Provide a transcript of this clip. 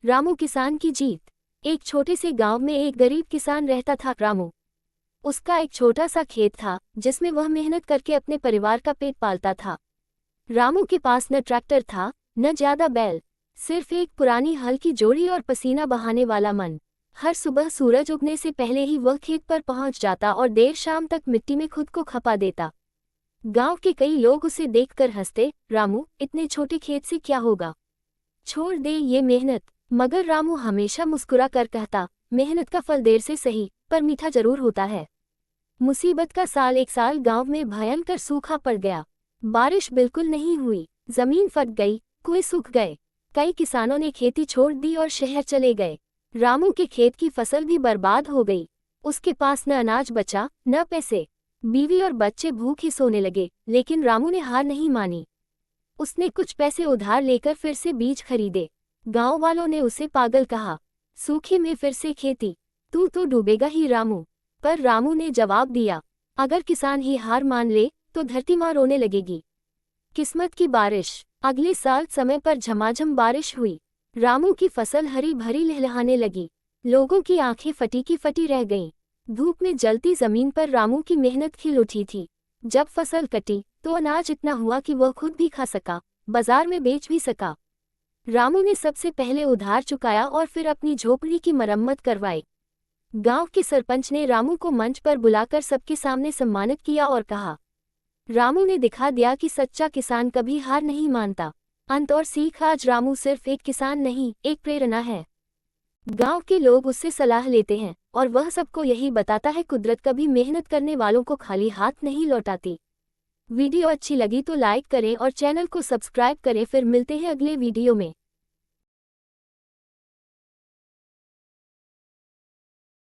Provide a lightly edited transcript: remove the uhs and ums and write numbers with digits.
रामू किसान की जीत। एक छोटे से गांव में एक गरीब किसान रहता था रामू। उसका एक छोटा सा खेत था जिसमें वह मेहनत करके अपने परिवार का पेट पालता था। रामू के पास न ट्रैक्टर था, न ज्यादा बैल, सिर्फ एक पुरानी हल की जोड़ी और पसीना बहाने वाला मन। हर सुबह सूरज उगने से पहले ही वह खेत पर पहुंच जाता और देर शाम तक मिट्टी में खुद को खपा देता। गांव के कई लोग उसे देखकर हंसते, रामू इतने छोटे खेत से क्या होगा, छोड़ दे ये मेहनत। मगर रामू हमेशा मुस्कुरा कर कहता, मेहनत का फल देर से सही पर मीठा जरूर होता है। मुसीबत का साल एक साल गांव में भयंकर सूखा पड़ गया। बारिश बिल्कुल नहीं हुई, जमीन फट गई, कुएं सूख गए। कई किसानों ने खेती छोड़ दी और शहर चले गए। रामू के खेत की फसल भी बर्बाद हो गई। उसके पास न अनाज बचा, न पैसे। बीवी और बच्चे भूखे सोने लगे, लेकिन रामू ने हार नहीं मानी। उसने कुछ पैसे उधार लेकर फिर से बीज खरीदे। गांव वालों ने उसे पागल कहा, सूखे में फिर से खेती, तू तो डूबेगा ही रामू। पर रामू ने जवाब दिया, अगर किसान ही हार मान ले तो धरती मां रोने लगेगी। किस्मत की बारिश। अगले साल समय पर झमाझम बारिश हुई। रामू की फसल हरी भरी लहलहाने लगी। लोगों की आंखें फटी की फटी रह गईं। धूप में जलती जमीन पर रामू की मेहनत खिल उठी थी। जब फसल कटी तो अनाज इतना हुआ कि वह खुद भी खा सका, बाजार में बेच भी सका। रामू ने सबसे पहले उधार चुकाया और फिर अपनी झोपड़ी की मरम्मत करवाई। गांव के सरपंच ने रामू को मंच पर बुलाकर सबके सामने सम्मानित किया और कहा, रामू ने दिखा दिया कि सच्चा किसान कभी हार नहीं मानता। अंत और सीख, आज रामू सिर्फ एक किसान नहीं, एक प्रेरणा है। गांव के लोग उससे सलाह लेते हैं और वह सबको यही बताता है, कुदरत कभी मेहनत करने वालों को खाली हाथ नहीं लौटाती। वीडियो अच्छी लगी तो लाइक करें और चैनल को सब्सक्राइब करें। फिर मिलते हैं अगले वीडियो में।